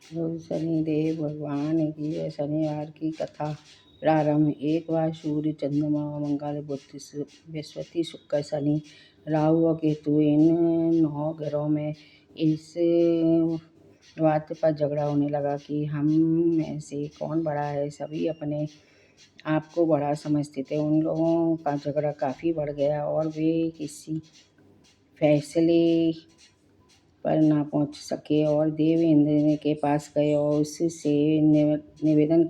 तो शनिदेव भगवान की शनिवार की कथा प्रारंभ। एक बार सूर्य, चंद्रमा, मंगल, बुध, बृहस्पति, शुक्र, शनि, राहु और केतु इन 9 ग्रहों में इस बात पर झगड़ा होने लगा कि हम में से कौन बड़ा है। सभी अपने आप को बड़ा समझते थे। उन लोगों का झगड़ा काफ़ी बढ़ गया और वे किसी फैसले पर ना पहुंच सके और देव इंद्र के पास गए और उससे निवेदन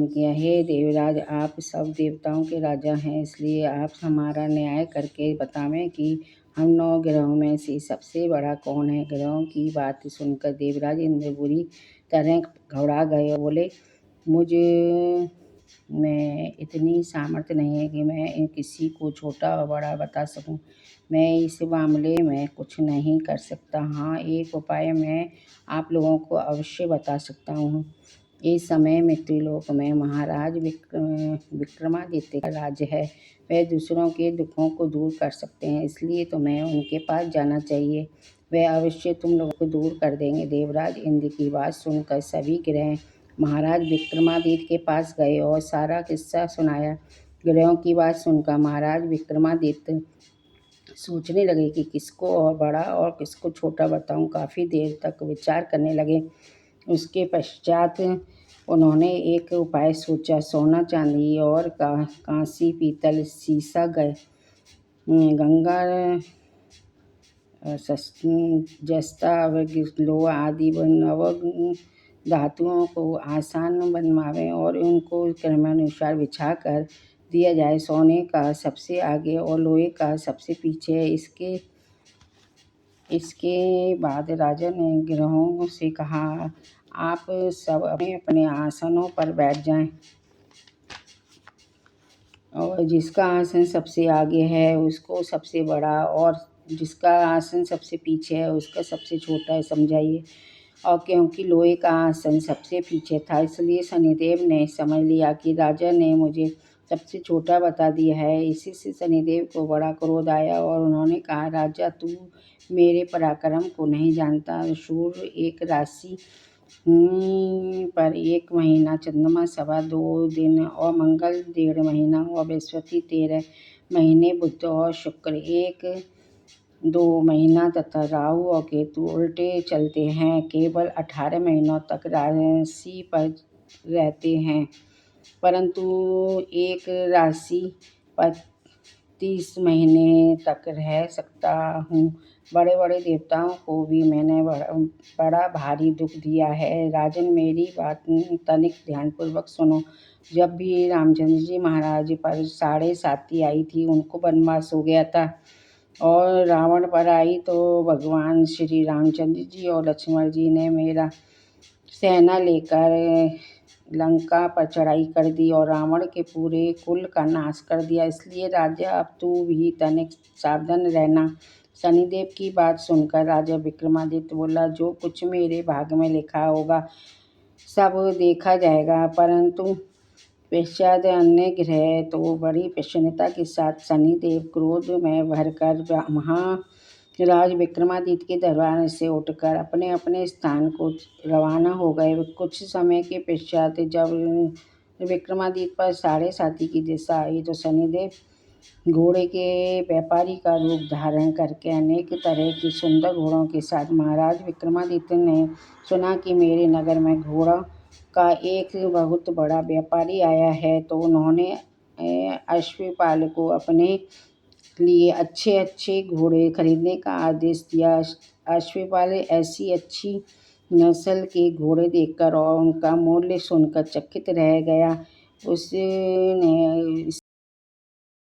किया हे देवराज, आप सब देवताओं के राजा हैं, इसलिए आप हमारा न्याय करके बतावें कि हम 9 ग्रहों में से सबसे बड़ा कौन है। ग्रहों की बात सुनकर देवराज इंद्र बुरी तरह घबरा गए और बोले, मुझ में इतनी सामर्थ्य नहीं है कि मैं किसी को छोटा और बड़ा बता सकूं। मैं इस मामले में कुछ नहीं कर सकता। हाँ, एक उपाय मैं आप लोगों को अवश्य बता सकता हूँ। इस समय मृत्युलोक में महाराज विक्रमादित्य का राज्य है। वह दूसरों के दुखों को दूर कर सकते हैं, इसलिए तुम्हें उनके पास जाना चाहिए। वह अवश्य तुम लोगों को दूर कर देंगे। देवराज इंद्र की बात सुनकर सभी ग्रह महाराज विक्रमादित्य के पास गए और सारा किस्सा सुनाया। ग्रहों की बात सुनकर महाराज विक्रमादित्य सोचने लगे कि किसको और बड़ा और किसको छोटा बताऊं। काफ़ी देर तक विचार करने लगे। उसके पश्चात उन्होंने एक उपाय सोचा। सोना, चांदी और कांसी, पीतल, सीसा, गंगा, जस्ता, लोहा आदि नव धातुओं को आसान बनवावें और उनको क्रमानुसार बिछा कर दिया जाए। सोने का सबसे आगे और लोहे का सबसे पीछे। इसके बाद राजा ने ग्रहों से कहा, आप सब अपने अपने आसनों पर बैठ जाएं और जिसका आसन सबसे आगे है उसको सबसे बड़ा और जिसका आसन सबसे पीछे है उसका सबसे छोटा समझाइए। और क्योंकि लोहे का आसन सबसे पीछे था, इसलिए शनिदेव ने समझ लिया कि राजा ने मुझे सबसे छोटा बता दिया है। इसी से शनिदेव को बड़ा क्रोध आया और उन्होंने कहा, राजा, तू मेरे पराक्रम को नहीं जानता। सूर्य एक राशि पर 1 महीना, चंद्रमा 2.25 दिन और मंगल 1.5 महीना और बृहस्पति 13 महीने, बुध और शुक्र 1-2 महीना तथा राहु और केतु उल्टे चलते हैं। केवल 18 महीनों तक राशि पर रहते हैं, परंतु एक राशि पर 30 महीने तक रह सकता हूँ। बड़े बड़े देवताओं को भी मैंने बड़ा भारी दुख दिया है। राजन, मेरी बात तनिक ध्यानपूर्वक सुनो। जब भी रामचंद्र जी महाराज पर 7.5 आई थी, उनको वनवास हो गया था और रावण पर आई तो भगवान श्री रामचंद्र जी और लक्ष्मण जी ने मेरा सेना लेकर लंका पर चढ़ाई कर दी और रावण के पूरे कुल का नाश कर दिया। इसलिए राजा, अब तू भी तनिक सावधान रहना। शनिदेव की बात सुनकर राजा विक्रमादित्य बोला, जो कुछ मेरे भाग्य में लिखा होगा सब देखा जाएगा। परंतु पश्चात अन्य ग्रह तो बड़ी प्रसन्नता के साथ शनिदेव क्रोध में भरकर महाराज विक्रमादित्य के दरबार से उठकर अपने अपने स्थान को रवाना हो गए। कुछ समय के पश्चात जब विक्रमादित्य पर 7.5 की दिशा आई तो शनिदेव घोड़े के व्यापारी का रूप धारण करके अनेक तरह की सुंदर घोड़ों के साथ महाराज विक्रमादित्य ने सुना कि मेरे नगर में घोड़ा का एक बहुत बड़ा व्यापारी आया है, तो उन्होंने अश्वपाल को अपने लिए अच्छे अच्छे घोड़े खरीदने का आदेश दिया। अश्वपाल ऐसी अच्छी नस्ल के घोड़े देखकर और उनका मूल्य सुनकर चकित रह गया। उसने